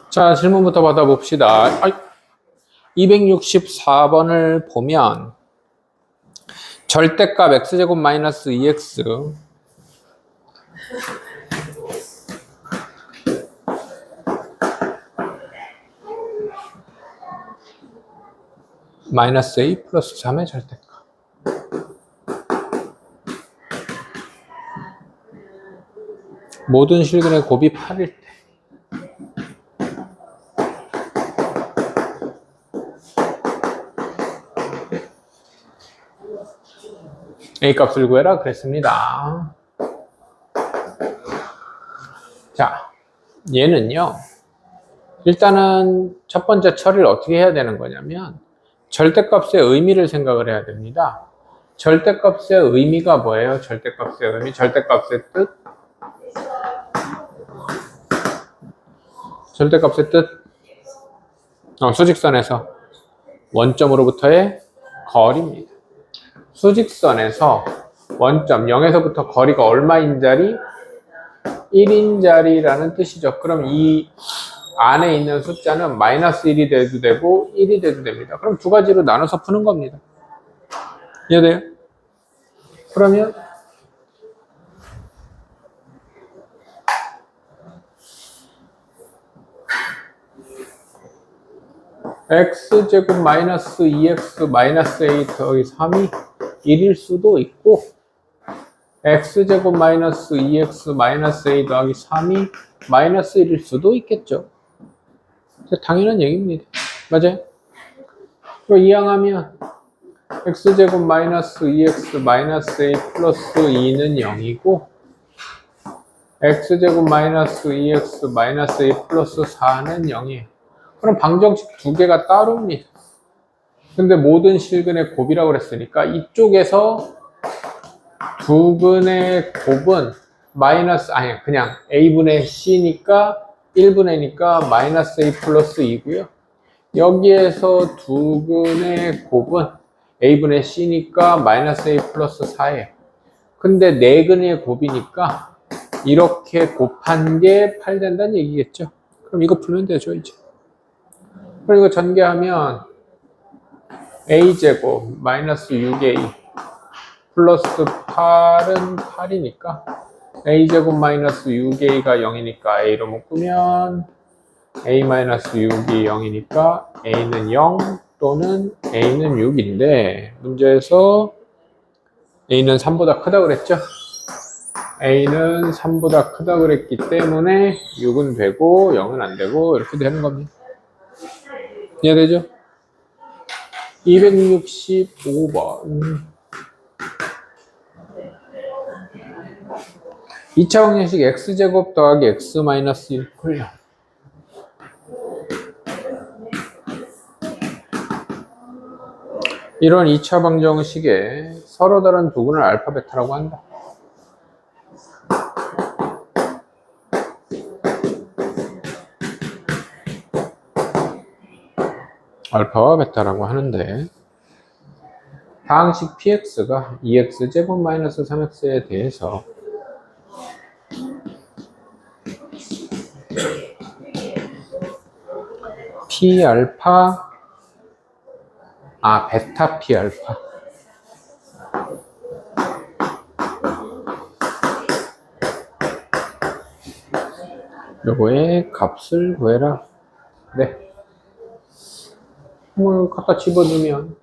자, 질문부터 받아봅시다. 264번을 보면 절대값 x제곱 마이너스 2x 마이너스 a 플러스 3의 절대값. 모든 실근의 곱이 8일 때 a 값을 구해라 그랬습니다. 자, 얘는요. 일단은 첫 번째 처리를 어떻게 해야 되는 거냐면 절대값의 의미를 생각을 해야 됩니다. 절대값의 의미가 뭐예요? 절대값의 의미, 절대값의 뜻? 절대값의 뜻? 수직선에서 원점으로부터의 거리입니다. 수직선에서 원점 0에서부터 거리가 얼마인 자리? 1인 자리라는 뜻이죠. 그럼 이 안에 있는 숫자는 마이너스 1이 돼도 되고 1이 돼도 됩니다. 그럼 두 가지로 나눠서 푸는 겁니다. 이해돼요? 그러면 x제곱 마이너스 2x 마이너스 a 더하기 3이 1일 수도 있고 x제곱 마이너스 2x 마이너스 a 더하기 3이 마이너스 1일 수도 있겠죠. 당연한 얘기입니다. 맞아요? 그럼 이항하면 x제곱 마이너스 2x 마이너스 a 플러스 2는 0이고 x제곱 마이너스 2x 마이너스 a 플러스 4는 0이에요. 그럼 방정식 두 개가 따로입니다. 근데 모든 실근의 곱이라고 그랬으니까 이쪽에서 두 근의 곱은 마이너스, 아니 그냥 a분의 c니까 1분의 니까 마이너스 a 플러스 2고요. 여기에서 두 근의 곱은 a분의 c니까 마이너스 a 플러스 4예요. 근데 네 근의 곱이니까 이렇게 곱한 게 8 된다는 얘기겠죠. 그럼 이거 풀면 되죠, 이제. 그럼 이거 전개하면 a제곱 마이너스 6a 플러스 8은 8이니까 a제곱 마이너스 6a가 0이니까 a로 묶으면 a 마이너스 6이 0이니까 a는 0 또는 a는 6인데 문제에서 a는 3보다 크다 그랬죠? a는 3보다 크다 그랬기 때문에 6은 되고 0은 안 되고 이렇게 되는 겁니다. 이해되죠? 265번 2차 방정식 x제곱 더하기 x 마이너스 1 풀려. 이런 2차 방정식에 서로 다른 두 근을 알파 베타라고 한다. 알파와 베타라고 하는데 다항식 px가 2x제곱 마이너스 3x에 대해서 p알파 베타 p알파 요거의 값을 구해라. 네. 뭘 갖다 집어넣으면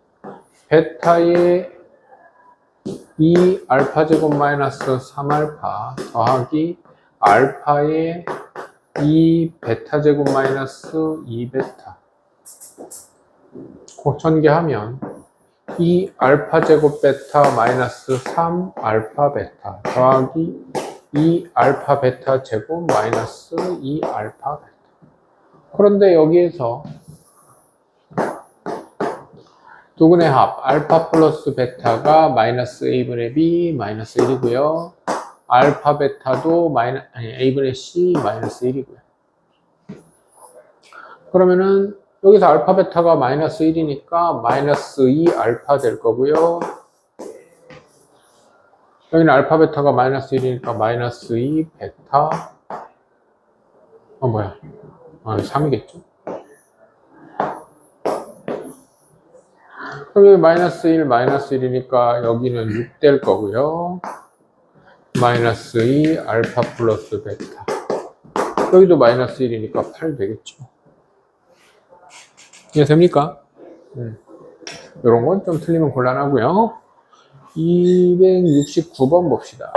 베타의 2 알파 제곱 마이너스 3알파 더하기 알파의 2 베타 제곱 마이너스 2 베타 전개하면 2 알파 제곱 베타 마이너스 3 알파 베타 더하기 2 알파 베타 제곱 마이너스 2 알파 베타. 그런데 여기에서 두 근의 합 알파 플러스 베타가 마이너스 a분의 b 마이너스 1이고요. 알파 베타도 a분의 c 마이너스 1이고요. 그러면은 여기서 알파 베타가 마이너스 1이니까 마이너스 2 알파 될 거고요. 여기는 알파 베타가 마이너스 1이니까 마이너스 2 베타 3이겠죠. 그럼 여기 마이너스 1, 마이너스 1이니까 여기는 6 될 거고요. 마이너스 2, 알파 플러스 베타. 여기도 마이너스 1이니까 8 되겠죠. 이해됩니까? 이런 건 좀 틀리면 곤란하고요. 269번 봅시다.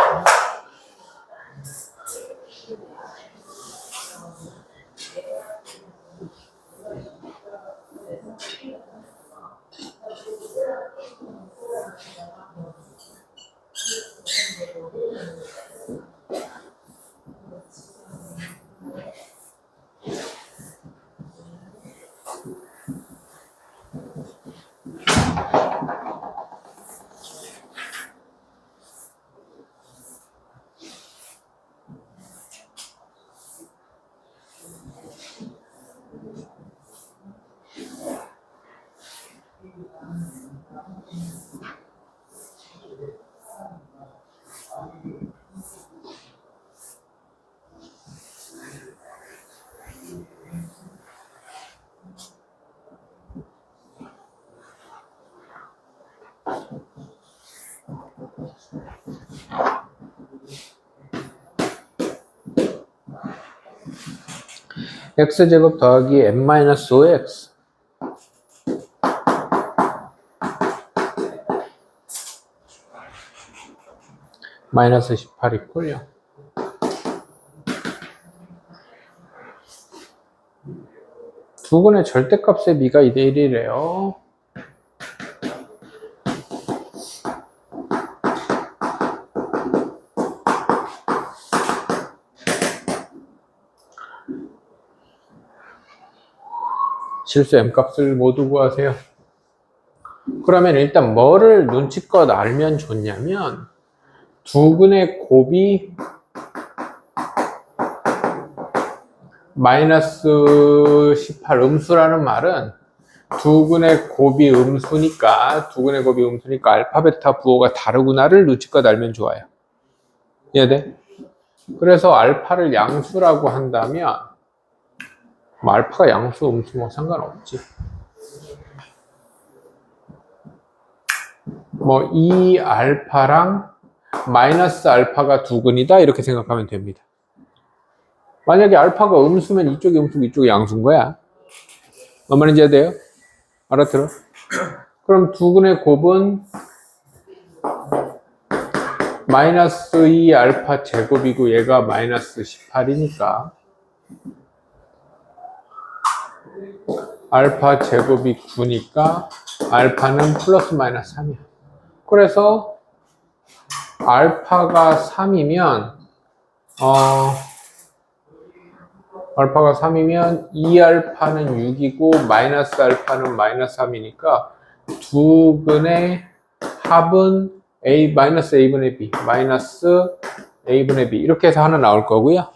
x제곱 더하기 n-5x 마이너스 18 있고요. 두근의 절대값의 비가 2대 1이래요. 실수 m값을 모두 구하세요. 그러면 일단 뭐를 눈치껏 알면 좋냐면 두근의 곱이 마이너스 18 음수라는 말은 두근의 곱이 음수니까 알파, 베타, 부호가 다르구나를 눈치껏 알면 좋아요. 이해돼? 그래서 알파를 양수라고 한다면 뭐 알파가 양수, 음수 뭐 상관없지. 뭐 이 알파랑 마이너스 알파가 두근이다 이렇게 생각하면 됩니다. 만약에 알파가 음수면 이쪽이 음수고 이쪽이 양수인 거야. 뭔 말인지 이해돼요? 알아들어? 그럼 두근의 곱은 마이너스 2 알파 제곱이고 얘가 마이너스 18이니까 알파 제곱이 9니까 알파는 플러스 마이너스 3이야. 그래서 알파가 3이면 알파가 3이면 2알파는 6이고 마이너스 알파는 마이너스 3이니까 두근의 합은 a 마이너스 a분의 b 마이너스 a분의 b 이렇게 해서 하나 나올 거고요.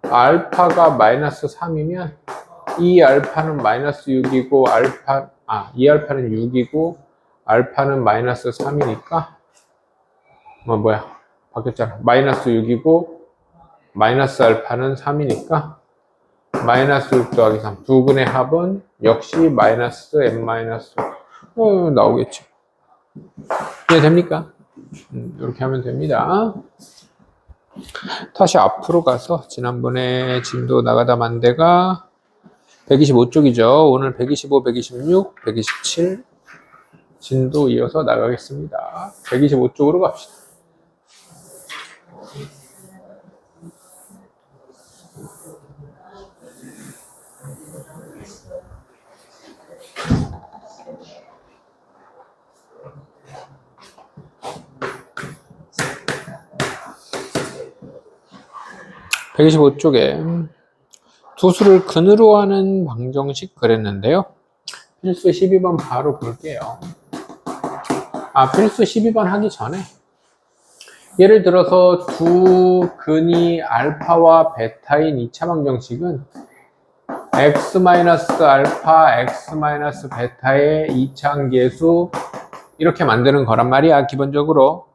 알파가 마이너스 3이면 2알파는 마이너스 6이고 2알파는 6이고 알파는 마이너스 3이니까 바뀌었잖아. 마이너스 6이고 마이너스 알파는 3이니까 마이너스 6 더하기 3 두근의 합은 역시 마이너스 n-5 나오겠죠. 이해됩니까? 이렇게 하면 됩니다. 다시 앞으로 가서 지난번에 진도 나가다 만 데가 125쪽이죠. 오늘 125, 126, 127 진도 이어서 나가겠습니다. 125쪽으로 갑시다. (125쪽에) 두 수를 근으로 하는 방정식 그랬는데요. 필수 12번 바로 볼게요. 필수 12번 하기 전에 예를 들어서 두 근이 알파와 베타인 2차 방정식은 x-알파, x-베타의 2차항계수 이렇게 만드는 거란 말이야, 기본적으로.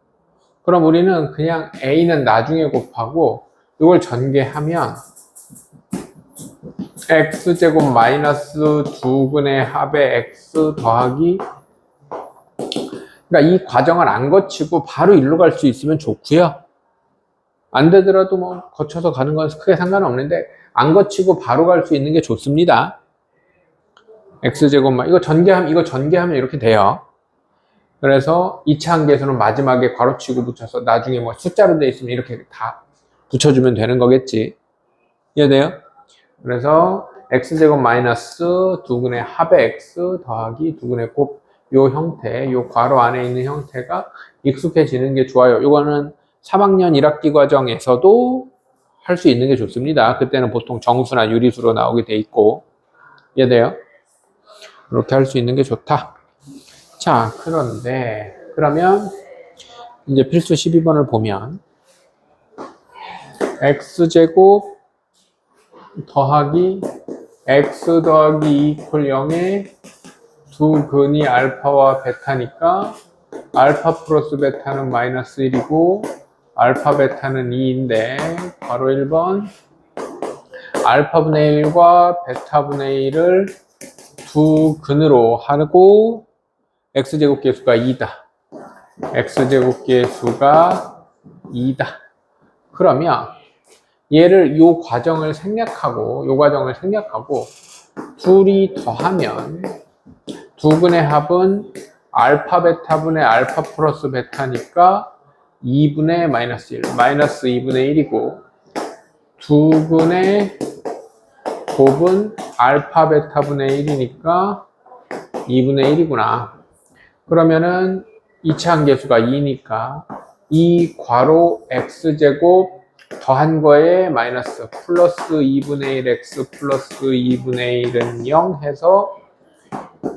그럼 우리는 그냥 a는 나중에 곱하고 이걸 전개하면 x제곱 마이너스 두근의 합의 x 더하기, 그러니까 이 과정을 안 거치고 바로 일로 갈 수 있으면 좋고요. 안 되더라도 뭐 거쳐서 가는 건 크게 상관없는데 안 거치고 바로 갈 수 있는 게 좋습니다. x제곱만 이거 전개하면 이렇게 돼요. 그래서 2차 함계수는 마지막에 괄호치고 붙여서 나중에 뭐 숫자로 돼 있으면 이렇게 다 붙여주면 되는 거겠지. 이해돼요? 그래서 x제곱 마이너스 두근의 합의 x 더하기 두근의 곱, 요 형태, 요 괄호 안에 있는 형태가 익숙해지는 게 좋아요. 요거는 3학년 1학기 과정에서도 할 수 있는 게 좋습니다. 그때는 보통 정수나 유리수로 나오게 돼 있고. 이해돼요? 이렇게 할 수 있는 게 좋다. 자, 그러면 이제 필수 12번을 보면 x제곱 더하기 x 더하기 2 이퀄 0에 두 근이 알파와 베타니까 알파 플러스 베타는 마이너스 1이고 알파 베타는 2인데 바로 1번 알파분의 1과 베타분의 1을 두 근으로 하고 x제곱 계수가 2다. x제곱 계수가 2다. 그러면 얘를 요 과정을 생략하고 둘이 더하면 두 근의 합은 알파 베타분의 알파 플러스 베타니까 2분의 마이너스 1, 마이너스 2분의 1이고 두 근의 곱은 알파 베타분의 1이니까 2분의 1이구나. 그러면은 2차 함계수가 2니까 이 괄호 x제곱 더한 거에 마이너스 플러스 2분의 1 x 플러스 2분의 1은 0 해서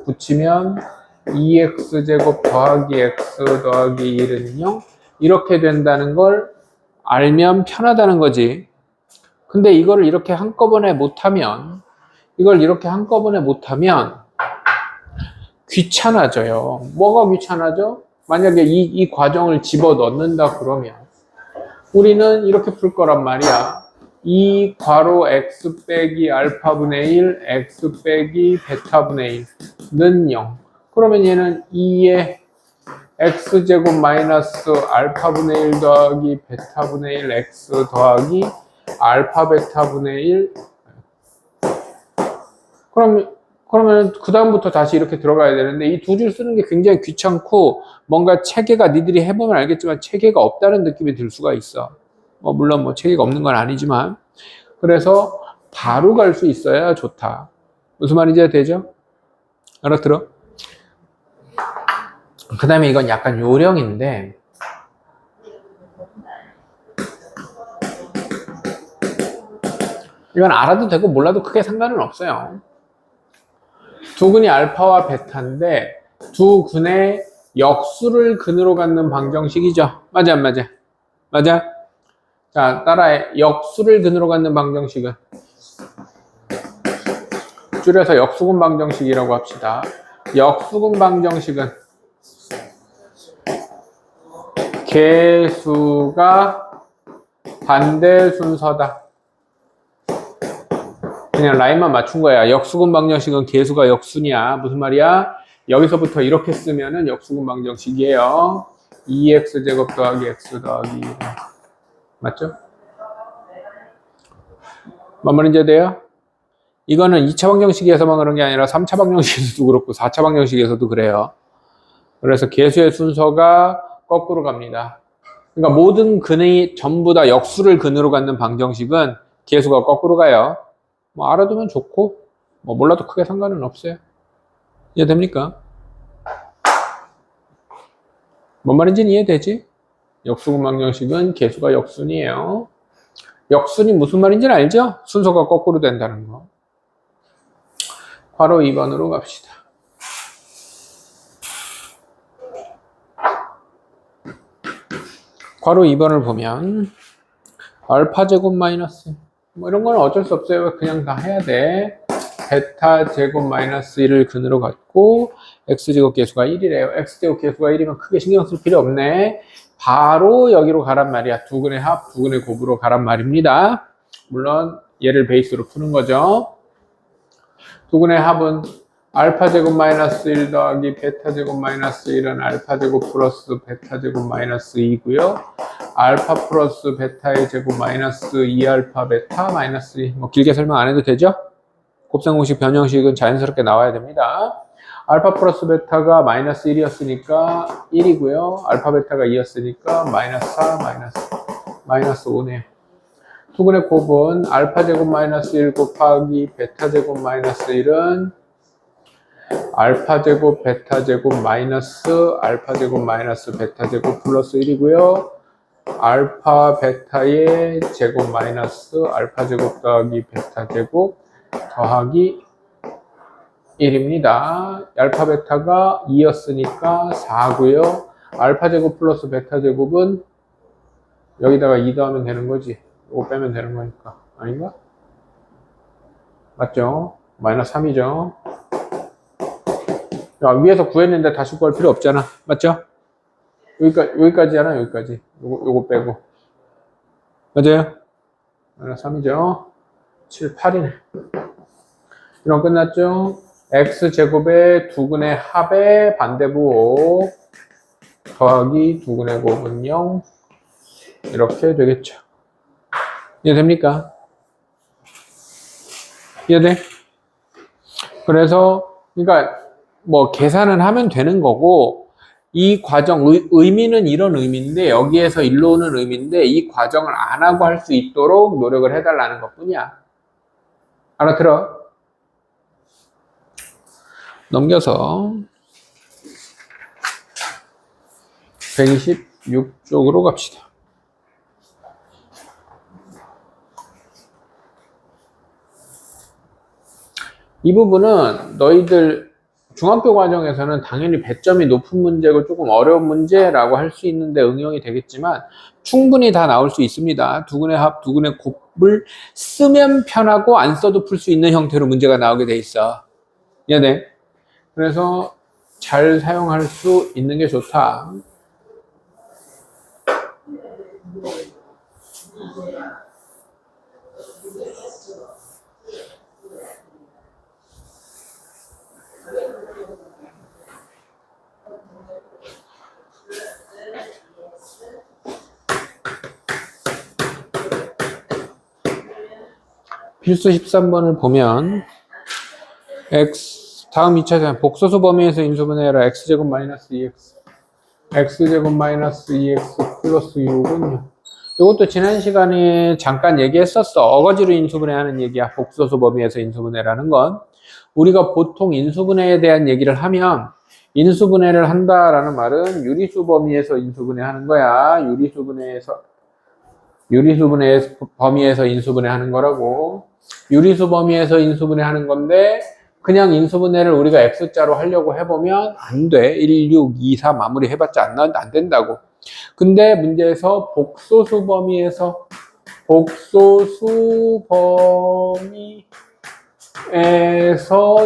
붙이면 2x제곱 더하기 x 더하기 1은 0 이렇게 된다는 걸 알면 편하다는 거지. 근데 이거를 이렇게 한꺼번에 못하면 귀찮아져요. 뭐가 귀찮아져? 만약에 이 과정을 집어 넣는다 그러면 우리는 이렇게 풀 거란 말이야. 이 괄호 x 빼기 알파분의 1, x 빼기 베타분의 1는 0. 그러면 얘는 2의 x제곱 마이너스 알파분의 1 더하기 베타분의 1 x 더하기 알파 베타분의 1. 그러면 그 다음부터 다시 이렇게 들어가야 되는데 이 두 줄 쓰는 게 굉장히 귀찮고 뭔가 체계가 니들이 해보면 알겠지만 체계가 없다는 느낌이 들 수가 있어. 물론 뭐 체계가 없는 건 아니지만 그래서 바로 갈 수 있어야 좋다. 무슨 말인지 되죠? 알아들어? 그 다음에 이건 약간 요령인데 이건 알아도 되고 몰라도 크게 상관은 없어요. 두 근이 알파와 베타인데 두 근의 역수를 근으로 갖는 방정식이죠. 맞아 안 맞아? 맞아? 자, 따라해. 역수를 근으로 갖는 방정식은 줄여서 역수근 방정식이라고 합시다. 역수근 방정식은 계수가 반대 순서다. 그냥 라인만 맞춘 거야. 역수근 방정식은 계수가 역순이야. 무슨 말이야? 여기서부터 이렇게 쓰면은 역수근 방정식이에요. 2x제곱 더하기 x 더하기 1. 맞죠? 뭔 말인지 돼요? 이거는 2차 방정식에서만 그런 게 아니라 3차 방정식에서도 그렇고 4차 방정식에서도 그래요. 그래서 계수의 순서가 거꾸로 갑니다. 그러니까 모든 근이 전부 다 역수를 근으로 갖는 방정식은 계수가 거꾸로 가요. 알아두면 좋고 몰라도 크게 상관은 없어요. 이해됩니까? 뭔 말인지는 이해되지? 역수근 방정식은 계수가 역순이에요. 역순이 무슨 말인지는 알죠? 순서가 거꾸로 된다는 거. 바로 2번으로 갑시다. 괄호 2번을 보면 알파 제곱 마이너스 이런 건 어쩔 수 없어요. 그냥 다 해야 돼. 베타 제곱 마이너스 1을 근으로 갖고 x제곱 계수가 1이래요. x제곱 계수가 1이면 크게 신경 쓸 필요 없네. 바로 여기로 가란 말이야. 두 근의 합, 두 근의 곱으로 가란 말입니다. 물론 얘를 베이스로 푸는 거죠. 두근의 합은 알파 제곱 마이너스 1 더하기 베타 제곱 마이너스 1은 알파 제곱 플러스 베타 제곱 마이너스 2고요. 알파 플러스 베타의 제곱 마이너스 2알파 베타 마이너스 2. 뭐 길게 설명 안 해도 되죠? 곱셈공식 변형식은 자연스럽게 나와야 됩니다. 알파 플러스 베타가 마이너스 1이었으니까 1이고요. 알파 베타가 2였으니까 마이너스 4 마이너스 5네요. 두근의 곱은 알파 제곱 마이너스 1 곱하기 베타 제곱 마이너스 1은 알파 제곱 베타 제곱 마이너스 알파 제곱 마이너스 베타 제곱 플러스 1이고요. 알파 베타의 제곱 마이너스 알파 제곱 더하기 베타 제곱 더하기 1입니다. 알파 베타가 2였으니까 4고요. 알파 제곱 플러스 베타 제곱은 여기다가 2 더하면 되는 거지. 이거 빼면 되는 거니까. 아닌가? 맞죠? 마이너스 3이죠. 야, 위에서 구했는데 다시 구할 필요 없잖아. 맞죠? 여기까지잖아, 여기까지. 요거 빼고. 맞아요? 마이너스 3이죠. 7, 8이네. 이런 끝났죠? x제곱의 두근의 합의 반대부 5 더하기 두근의 곱은 0 이렇게 되겠죠. 이해됩니까? 이해돼? 그래서 그러니까 뭐 계산은 하면 되는 거고 이 과정 의미는 이런 의미인데 여기에서 일로 오는 의미인데 이 과정을 안 하고 할 수 있도록 노력을 해달라는 것뿐이야. 알아들어? 넘겨서 126쪽으로 갑시다. 이 부분은 너희들 중학교 과정에서는 당연히 배점이 높은 문제고 조금 어려운 문제라고 할 수 있는데 응용이 되겠지만 충분히 다 나올 수 있습니다. 두근의 합, 두근의 곱을 쓰면 편하고 안 써도 풀 수 있는 형태로 문제가 나오게 돼 있어. 이해돼? 그래서 잘 사용할 수 있는 게 좋다. 필수 13번을 보면 다음 2차전 복소수 범위에서 인수분해해라. x제곱 마이너스 2x x제곱 마이너스 2x 플러스 6은 이것도 지난 시간에 잠깐 얘기했었어. 어거지로 인수분해하는 얘기야. 복소수 범위에서 인수분해라는 건 우리가 보통 인수분해에 대한 얘기를 하면 인수분해를 한다라는 말은 유리수 범위에서 인수분해하는 거야. 유리수분해 범위에서 인수분해하는 거라고. 유리수 범위에서 인수분해하는 건데 그냥 인수분해를 우리가 X자로 하려고 해보면 안 돼. 1, 6, 2, 4 마무리 해봤자 안 된다고. 근데 문제에서 복소수 범위에서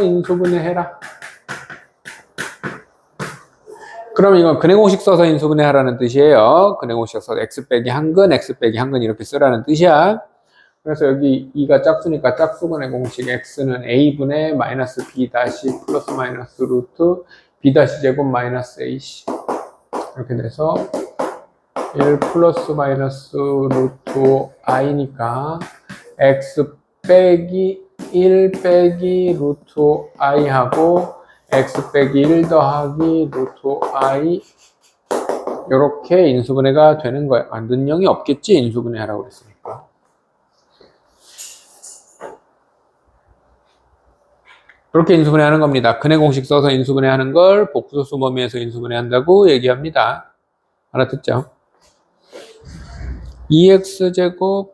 인수분해해라. 그럼 이건 근해공식 써서 인수분해하라는 뜻이에요. 근해공식 써서 x 빼기 한근, x 빼기 한근 이렇게 쓰라는 뜻이야. 그래서 여기 2가 짝수니까 짝수근의 공식 x는 a분의 마이너스 b 다시 플러스 마이너스 루트 b 다시 제곱 마이너스 ac 이렇게 돼서 1 플러스 마이너스 루트 i니까 x 빼기 1 빼기 루트 i 하고 x 빼기 1 더하기 루트 i 이렇게 인수분해가 되는 거야. 능령이 없겠지 인수분해 하라고 그랬으니까. 그렇게 인수분해 하는 겁니다. 근해 공식 써서 인수분해 하는 걸 복소수 범위에서 인수분해 한다고 얘기합니다. 알아듣죠? 2x제곱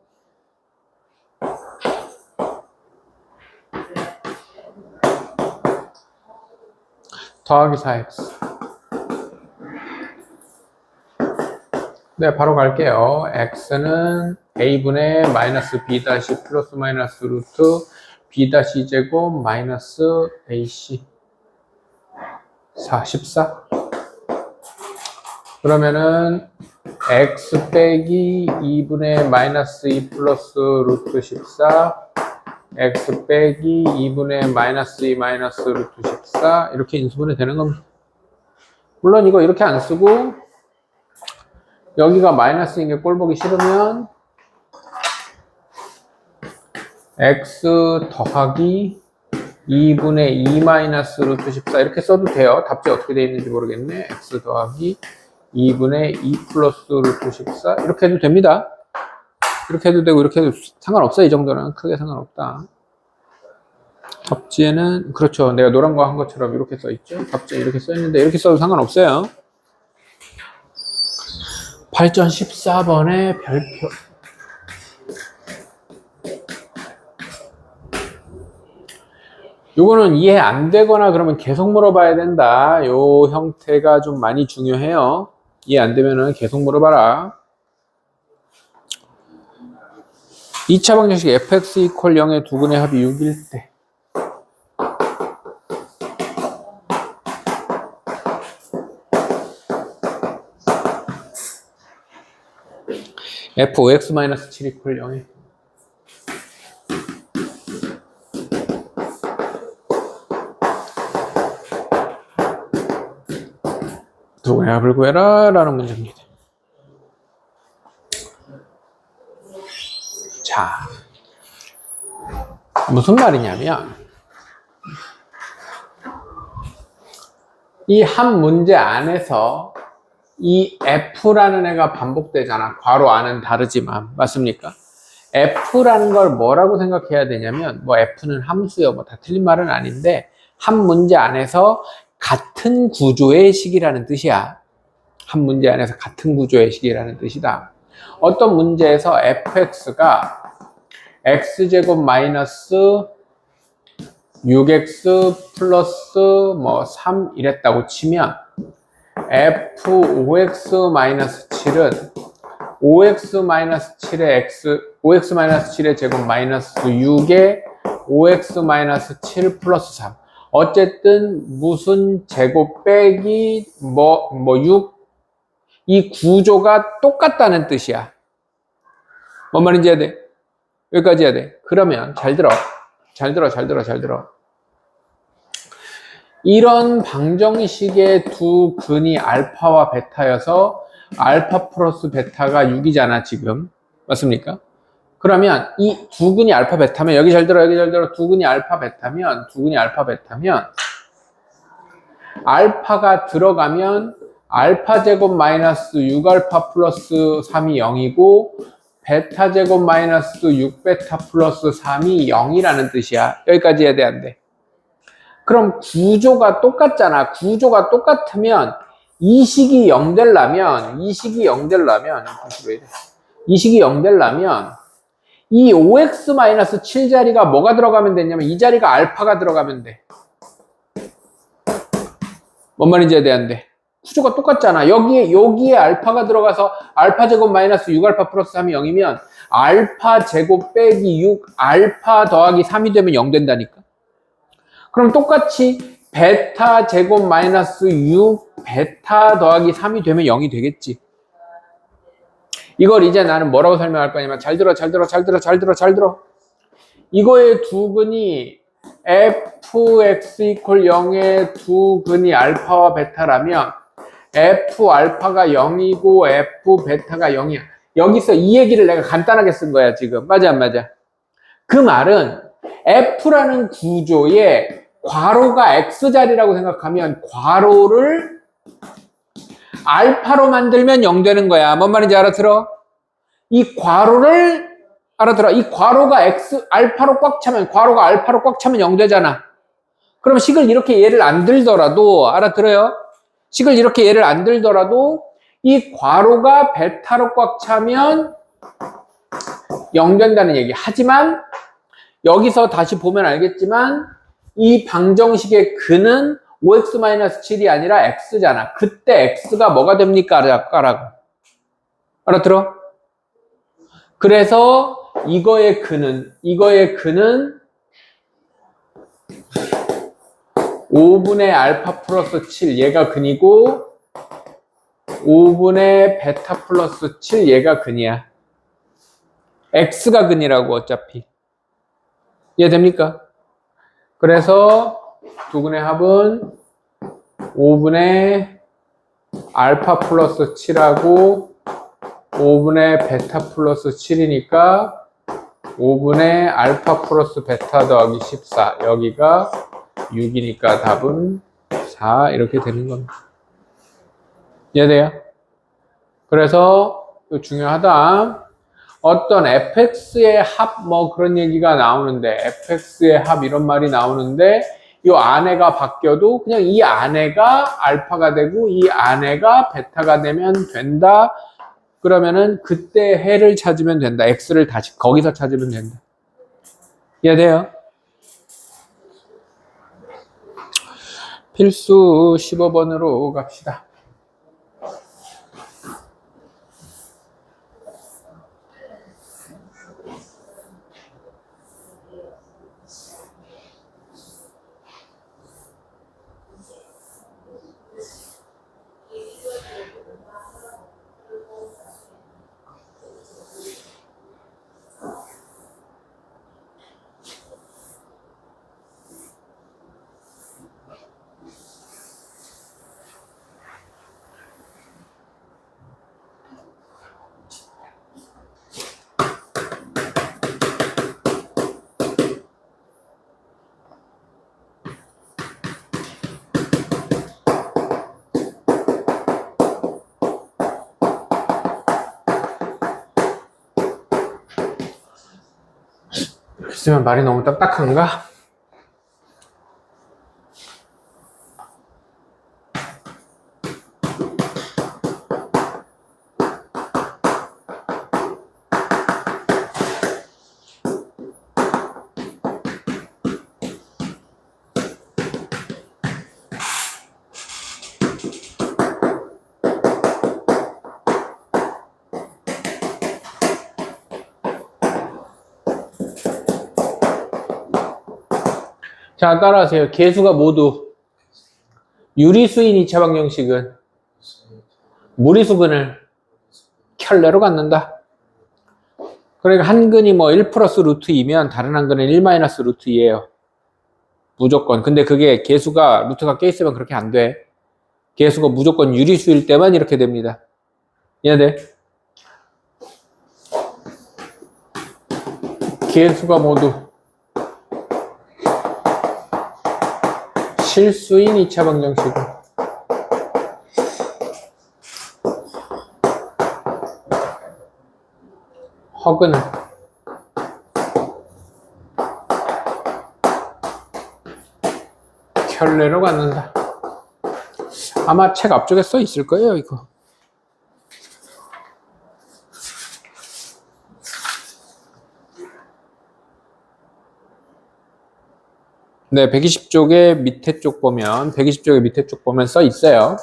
더하기 4x. 네, 바로 갈게요. x는 a분의 마이너스 b 다시 플러스 마이너스 루트 b 다시 제곱 마이너스 ac 14. 그러면은 x 빼기 2분의 마이너스 2 플러스 루트 14 x 빼기 2분의 마이너스 2 마이너스 루트 14 이렇게 인수분해 되는 겁니다. 물론 이거 이렇게 안 쓰고 여기가 마이너스인 게 꼴 보기 싫으면 x 더하기 2분의 2 마이너스 루트 14 이렇게 써도 돼요. 답지 어떻게 되어 있는지 모르겠네. x 더하기 2분의 2 플러스 루트 14 이렇게 해도 됩니다. 이렇게 해도 되고 이렇게 해도 상관없어요. 이 정도는 크게 상관없다. 답지에는 그렇죠. 내가 노란 거 한 것처럼 이렇게 써있죠. 답지에 이렇게 써있는데 이렇게 써도 상관없어요. 8전 14번의 별표. 요거는 이해 안 되거나 그러면 계속 물어봐야 된다. 요 형태가 좀 많이 중요해요. 이해 안 되면은 계속 물어봐라. 2차 방정식 fx 이퀄 0의 두 근의 합이 6일 때 f5x-7 이퀄 0에 두 근의 합을 구해라 라는 문제입니다. 자, 무슨 말이냐면 이 한 문제 안에서 이 f라는 애가 반복되잖아. 괄호 안은 다르지만 맞습니까? f라는 걸 뭐라고 생각해야 되냐면 뭐 f는 함수요 뭐 다 틀린 말은 아닌데 한 문제 안에서 같은 구조의 식이라는 뜻이야. 한 문제 안에서 같은 구조의 식이라는 뜻이다. 어떤 문제에서 fx가 x제곱 마이너스 6x 플러스 뭐 3 이랬다고 치면 f5x-7은 5x-7의 제곱 마이너스 6에 5x-7 플러스 3 어쨌든 무슨 제곱 빼기 뭐 6 이 구조가 똑같다는 뜻이야. 뭔 말인지 해야 돼? 여기까지 해야 돼. 그러면 잘 들어. 이런 방정식의 두 근이 알파와 베타여서 알파 플러스 베타가 6이잖아 지금. 맞습니까? 그러면 이 두 근이 알파 베타면 여기 잘 들어. 두 근이 알파 베타면 알파가 들어가면 알파 제곱 마이너스 6알파 플러스 3이 0이고 베타 제곱 마이너스 6베타 플러스 3이 0이라는 뜻이야. 여기까지 해야 돼, 안 돼? 그럼 구조가 똑같잖아. 구조가 똑같으면 이 식이 0 되려면 이 5x-7 자리가 뭐가 들어가면 되냐면 이 자리가 알파가 들어가면 돼. 뭔 말인지 해야 돼, 안 돼? 구조가 똑같잖아. 여기에 알파가 들어가서 알파 제곱 마이너스 6알파 플러스 3이 0이면 알파 제곱 빼기 6 알파 더하기 3이 되면 0 된다니까. 그럼 똑같이 베타 제곱 마이너스 6 베타 더하기 3이 되면 0이 되겠지. 이걸 이제 나는 뭐라고 설명할 거냐면 잘 들어. 이거의 두 근이 fx 이퀄 0의 두 근이 알파와 베타라면 f 알파가 0이고 f 베타가 0이야. 여기서 이 얘기를 내가 간단하게 쓴 거야 지금. 맞아 안 맞아? 그 말은 f라는 구조에 괄호가 x자리라고 생각하면 괄호를 알파로 만들면 0 되는 거야. 뭔 말인지 알아들어? 이 괄호를 알아들어. 이 괄호가 알파로 꽉 차면 0 되잖아. 그럼 식을 이렇게 예를 안 들더라도 알아들어요? 식을 이렇게 예를 안 들더라도 이 괄호가 베타로 꽉 차면 0 된다는 얘기. 하지만 여기서 다시 보면 알겠지만 이 방정식의 근은 5x-7이 아니라 x잖아. 그때 x가 뭐가 됩니까? 알아들어? 그래서 이거의 근은 5분의 알파 플러스 7 얘가 근이고 5분의 베타 플러스 7 얘가 근이야. x가 근이라고 어차피. 이해됩니까? 그래서 두근의 합은 5분의 알파 플러스 7하고 5분의 베타 플러스 7이니까 5분의 알파 플러스 베타 더하기 14. 여기가 6이니까 답은 4 이렇게 되는 겁니다. 이해돼요? 그래서 중요하다. 어떤 fx의 합 뭐 그런 얘기가 나오는데 fx의 합 이런 말이 나오는데 이 안에가 바뀌어도 그냥 이 안에가 알파가 되고 이 안에가 베타가 되면 된다. 그러면은 그때 해를 찾으면 된다. x를 다시 거기서 찾으면 된다. 이해돼요? 필수 15번으로 갑시다. 글쎄요, 말이 너무 딱딱한가? 자, 따라하세요. 계수가 모두 유리수인 2차 방정식은 무리수근을 켤레로 갖는다. 그러니까 한 근이 뭐 1 플러스 루트 2면 다른 한 근은 1 마이너스 루트 2예요. 무조건. 근데 그게 계수가 루트가 껴있으면 그렇게 안 돼. 계수가 무조건 유리수일 때만 이렇게 됩니다. 이해돼? 계수가 모두 실수인 2차 방정식은 허근을 켤레로 갖는다. 아마 책 앞쪽에 써 있을 거예요, 이거. 네, 120쪽의 밑에 쪽 보면, 120쪽의 밑에 쪽 보면 써 있어요.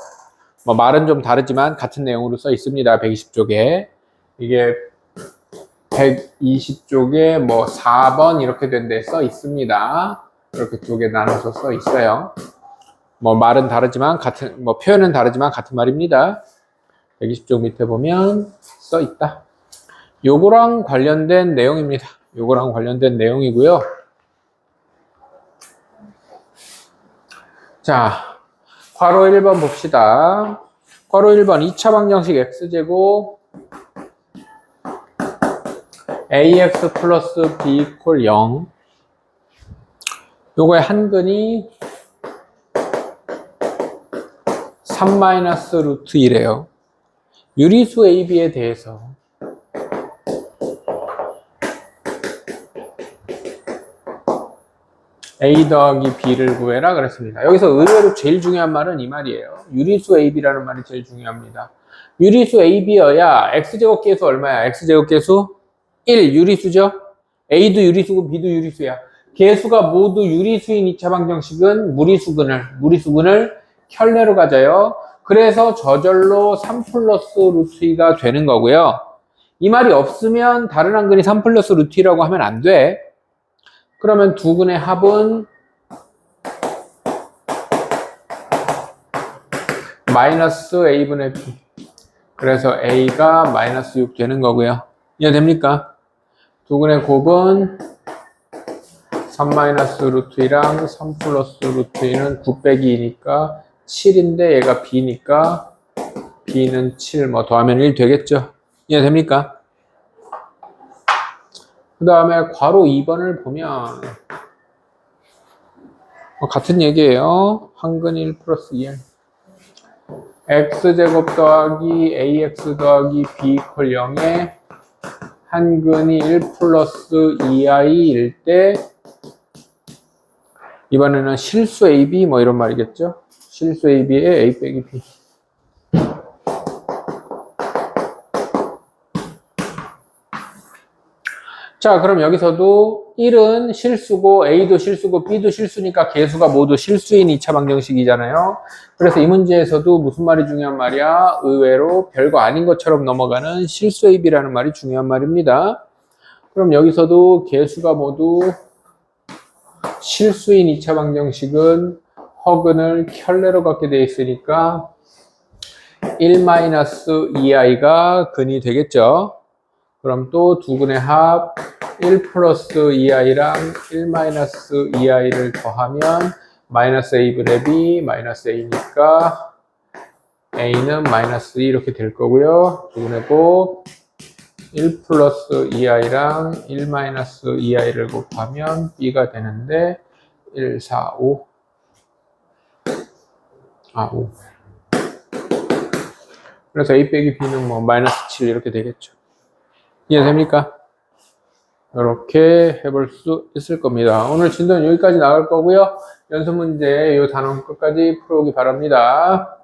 뭐 말은 좀 다르지만 같은 내용으로 써 있습니다. 120쪽에. 이게 120쪽에 뭐 4번 이렇게 된 데 써 있습니다. 이렇게 두 개 나눠서 써 있어요. 뭐 말은 다르지만 같은, 뭐 표현은 다르지만 같은 말입니다. 120쪽 밑에 보면 써 있다. 요거랑 관련된 내용입니다. 요거랑 관련된 내용이고요. 자, 괄호 1번 봅시다. 괄호 1번 2차 방정식 x제곱 ax 플러스 b 이퀄 0. 요거의 한 근이 3 마이너스 루트 1이에요. 유리수 AB에 대해서 A 더하기 B를 구해라 그랬습니다. 여기서 의외로 제일 중요한 말은 이 말이에요. 유리수 AB라는 말이 제일 중요합니다. 유리수 AB여야 X제곱 계수 얼마야? X제곱 계수 1 유리수죠? A도 유리수고 B도 유리수야. 계수가 모두 유리수인 2차 방정식은 무리수근을 켤레로 가져요. 그래서 저절로 3 플러스 루트 2가 되는 거고요. 이 말이 없으면 다른 한 근이 3 플러스 루트 2라고 하면 안 돼. 그러면 두 근의 합은 마이너스 a분의 b. 그래서 a가 마이너스 6 되는 거고요. 이해됩니까? 두 근의 곱은 3 마이너스 루트 2랑 3 플러스 루트 2는 9 빼기 2니까 7인데 얘가 b니까 b는 7 뭐 더하면 1 되겠죠. 이해됩니까? 그 다음에 괄호 2번을 보면 같은 얘기예요. 한근 1 플러스 2n x제곱 더하기 ax 더하기 b 이퀄 0에 한근이 1 플러스 2i일 때 이번에는 실수 ab 뭐 이런 말이겠죠. 실수 ab에 a 빼기 b. 자, 그럼 여기서도 1은 실수고 a도 실수고 b도 실수니까 개수가 모두 실수인 2차 방정식이잖아요. 그래서 이 문제에서도 무슨 말이 중요한 말이야? 의외로 별거 아닌 것처럼 넘어가는 실수 ab라는 말이 중요한 말입니다. 그럼 여기서도 개수가 모두 실수인 2차 방정식은 허근을 켤레로 갖게 되어 있으니까 1-2i가 근이 되겠죠. 그럼 또 두 근의 합 1 플러스 2i랑 1-2i를 더하면 마이너스 a분의 b 마이너스 a니까 a는 마이너스 2 이렇게 될 거고요. 두 근의 곱 1 플러스 2i랑 1-2i를 곱하면 b가 되는데 1, 4, 5 5 그래서 a 빼기 b는 뭐 마이너스 7 이렇게 되겠죠. 이해됩니까? 이렇게 해볼 수 있을 겁니다. 오늘 진도는 여기까지 나갈 거고요. 연습 문제 이 단원 끝까지 풀어오기 바랍니다.